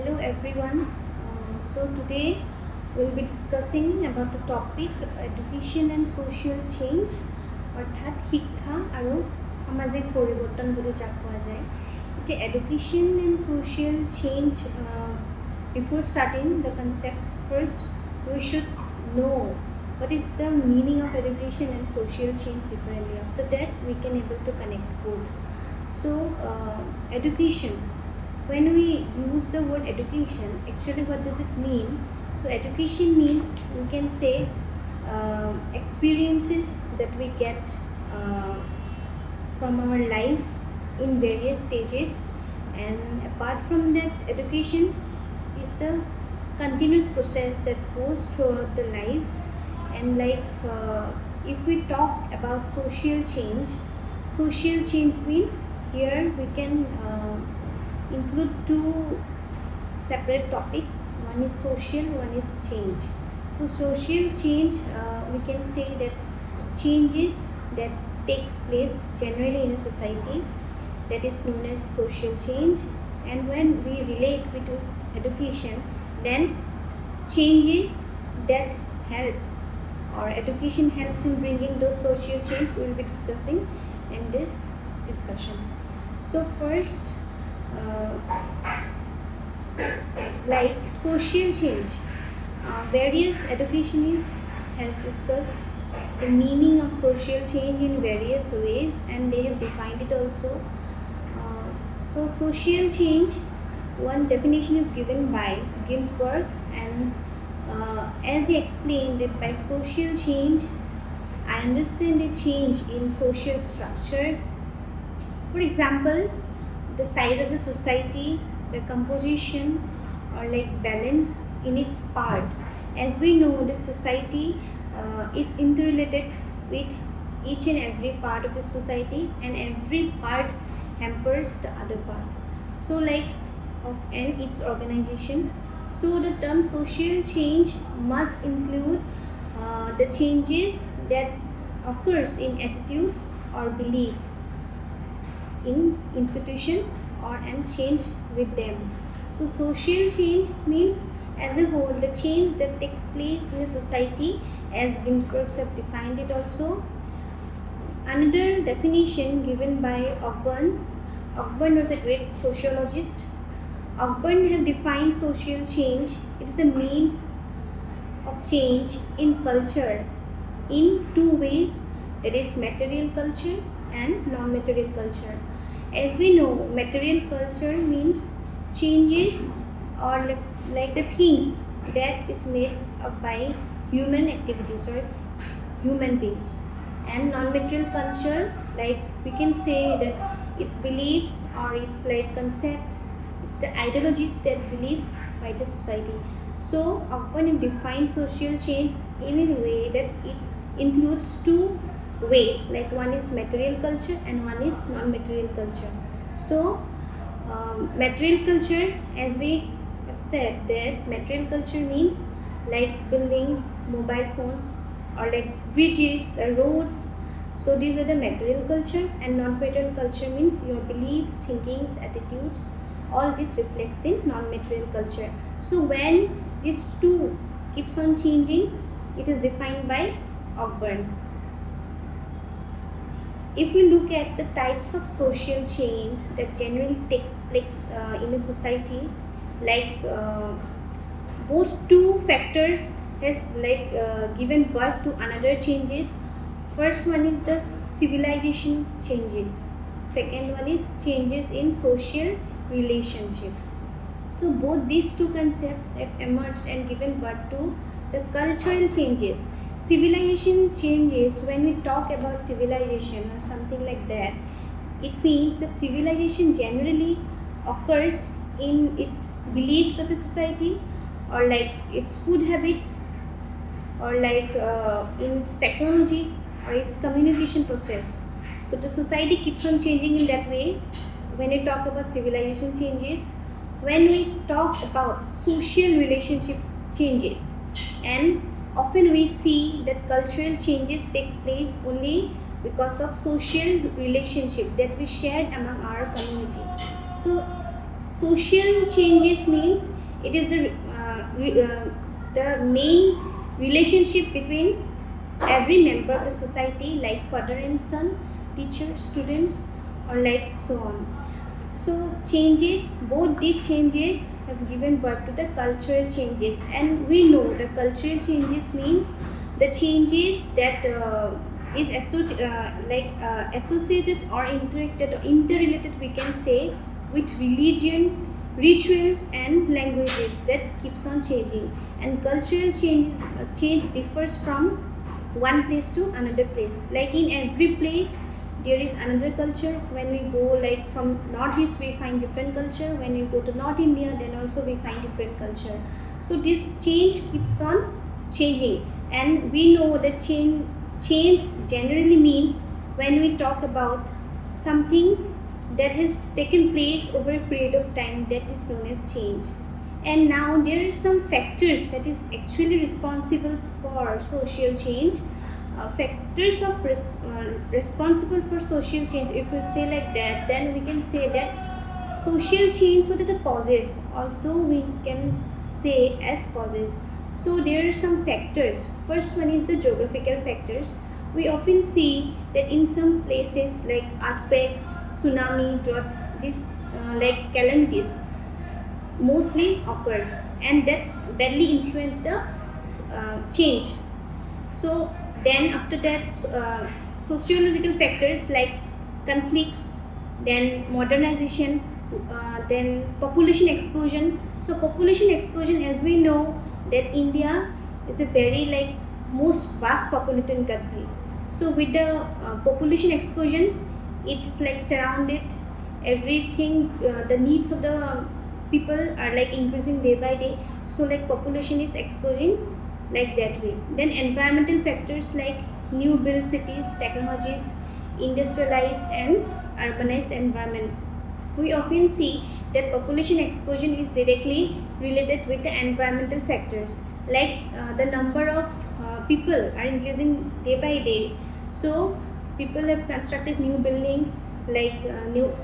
Hello everyone. Today we'll be discussing about the topic education and social change অৰ্থাৎ শিক্ষা আৰু সামাজিক পৰিৱৰ্তন বুলি যাক কোৱা যায়। এতিয়া education and social change before starting the concept first we should know what is the meaning of education and social change differently. After that we can able to connect both. So education, when we use the word education, actually what does it mean? So education means we can say experiences that we get from our life in various stages, and apart from that, education is the continuous process that goes throughout the life. And if we talk about social change means here we can include two separate topics. One is social, one is change. So social change, we can say that changes that takes place generally in a society, that is known as social change. And when we relate with education, then changes that helps, or education helps in bringing those social change, we will be discussing in this discussion. So first, like social change, various educationists has discussed the meaning of social change in various ways, and they have defined it also. So social change, one definition is given by Ginsberg, and as he explained that by social change I understand a change in social structure. For example, the size of the society, the composition, or like balance in its part. As we know that society is interrelated with each and every part of the society, and every part hampers the other part. So like of its organization. So the term social change must include the changes that occurs in attitudes or beliefs in institution or and change with them. So social change means as a whole the change that takes place in a society, as Ginsberg have defined it also. Another definition given by Ogburn was a great sociologist. Ogburn have defined social change. It is a means of change in culture in two ways, that is material culture and non-material culture. As we know, material culture means changes or like the things that is made up by human activities or human beings. And non-material culture, like we can say that it's beliefs or it's like concepts, it's the ideologies that believed by the society. So Ogburn defines social change in a way that it includes two ways, like one is material culture and one is non-material culture. So material culture, as we have said, that material culture means like buildings, mobile phones, or like bridges, the roads. So these are the material culture. And non-material culture means your beliefs, thinkings, attitudes, all this reflects in non-material culture. So when these two keeps on changing, it is defined by Ogburn. If we look at the types of social change that generally takes place in a society, like both two factors has given birth to another changes. First one is the civilization changes. Second one is changes in social relationship. So both these two concepts have emerged and given birth to the cultural changes. Civilization changes, when we talk about civilization or something like that, it means that civilization generally occurs in its beliefs of a society, or like its food habits, or like in its technology or its communication process. So the society keeps on changing in that way when we talk about civilization changes. When we talk about social relationships changes, and often we see that cultural changes takes place only because of social relationship that we shared among our community. So Social changes means it is the main relationship between every member of the society, like father and son, teacher, students, or like so on. So changes, both the changes have given birth to the cultural changes, and we know the cultural changes means the changes that is associated or interrelated, we can say, with religion, rituals, and languages that keeps on changing. And cultural change differs from one place to another place. Like in every place there is another culture. When we go like from northeast, we find different culture. When we go to North India, then also we find different culture. So this change keeps on changing, and we know that change generally means when we talk about something that has taken place over a period of time, that is known as change. And now there are some factors that is actually responsible for social change. Factors of responsible for social change, if we say like that, then we can say that social change, what are the causes, also we can say as causes. So there are some factors. First one is the geographical factors. We often see that in some places like earthquakes, tsunami, drought, this like calamities mostly occurs, and that badly influence the change. So then after that, sociological factors like conflicts, then modernization, then population explosion. So population explosion, as we know that India is a very like most vast populated country. So with the population explosion, it is like surrounded everything. The needs of the people are like increasing day by day. So like population is exploding like that way. Then environmental factors like new built cities, technologies, industrialized and urbanized environment. We often see that population explosion is directly related with the environmental factors, like the number of people are increasing day by day. So people have constructed new buildings, like new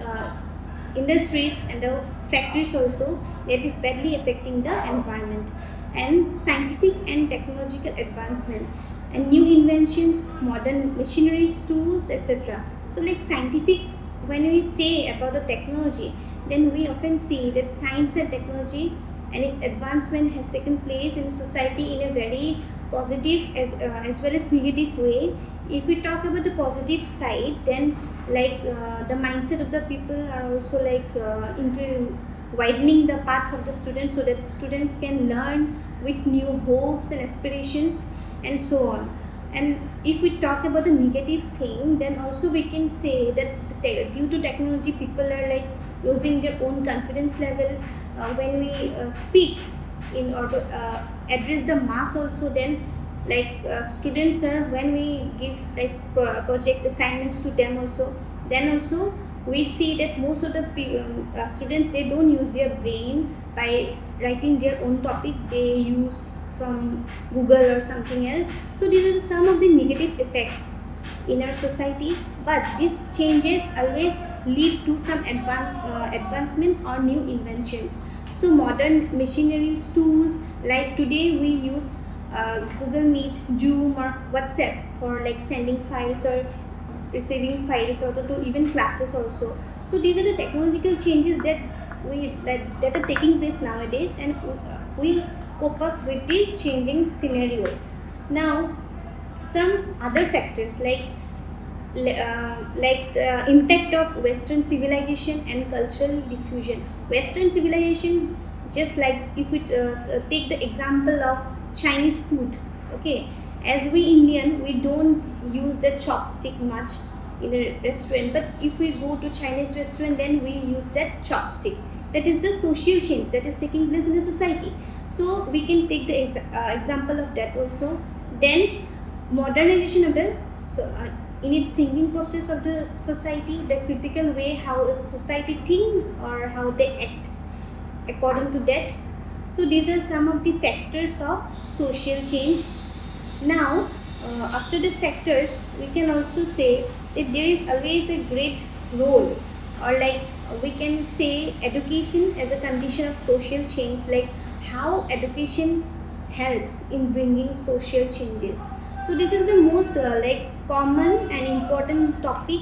industries and the factories also, that is badly affecting the environment. And scientific and technological advancement and new inventions, modern machineries, tools, etc. So like scientific, when we say about the technology, then we often see that science and technology and its advancement has taken place in society in a very positive as well as negative way. If we talk about the positive side, then like the mindset of the people are also like into widening the path of the students, so that students can learn with new hopes and aspirations and so on. And if we talk about the negative thing, then also we can say that due to technology, people are like losing their own confidence level. When we speak in order to address the mass also, then like students are, when we give like project assignments to them also, then also we see that most of the students, they don't use their brain by writing their own topic, they use from Google or something else. So these are some of the negative effects in our society, but these changes always lead to some advancement or new inventions. So modern machineries, tools, like today we use Google Meet, Zoom or WhatsApp for like sending files or receiving files, or to do even classes also. So these are the technological changes that are taking place nowadays, and we cope up with the changing scenario. Now some other factors like the impact of Western civilization and cultural diffusion. Western civilization, just like if we take the example of Chinese food, okay, as we Indian, we don't use the chopstick much in a restaurant, but if we go to Chinese restaurant, then we use that chopstick. That is the social change that is taking place in the society. So we can take the example of that also. Then modernization of the in its thinking process of the society, the critical way how a society think or how they act according to that. So these are some of the factors of social change. Now after the factors, we can also say that there is always a great role or like we can say education as a condition of social change, like how education helps in bringing social changes. So this is the most like common and important topic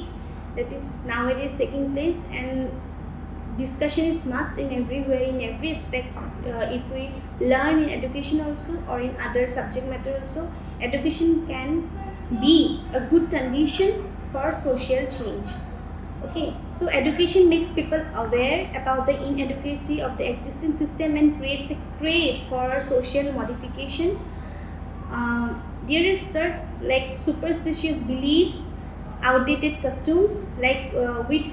that is nowadays taking place, and discussion is must in everywhere, in every aspect. If we learn in education also or in other subject matter also, education can be a good condition for social change. Okay, so education makes people aware about the inadequacy of the existing system and creates a craze for social modification. There is such like superstitious beliefs, outdated customs, like which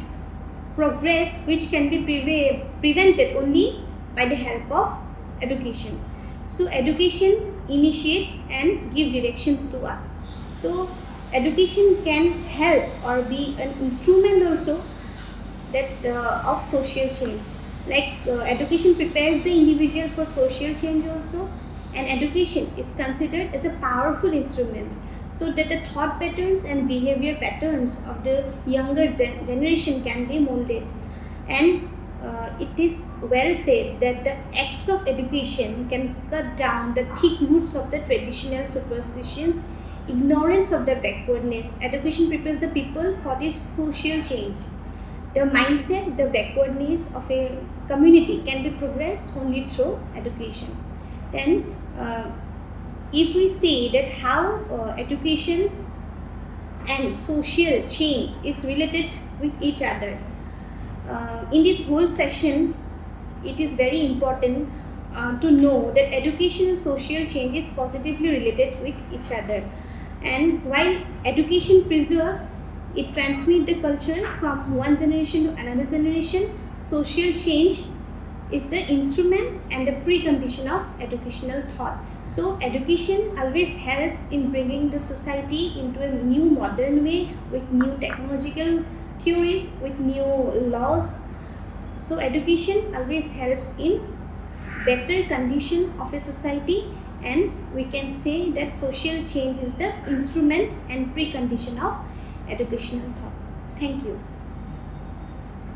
progress which can be prevented only by the help of education. So education initiates and give directions to us. So education can help or be an instrument also that of social change. Like education prepares the individual for social change also, and education is considered as a powerful instrument so that the thought patterns and behavior patterns of the younger generation can be molded. And it is well said that the acts of education can cut down the thick roots of the traditional superstitions, ignorance of the backwardness. Education prepares the people for this social change. The mindset, the backwardness of a community can be progressed only through education. Then if we see that how education and social change is related with each other, in this whole session it is very important to know that education and social change is positively related with each other. And while education preserves, it transmits the culture from one generation to another generation, social change is the instrument and the precondition of educational thought. So education always helps in bringing the society into a new modern way with new technological theories, with new laws. So education always helps in better condition of a society, and we can say that social change is the instrument and precondition of educational thought. Thank you.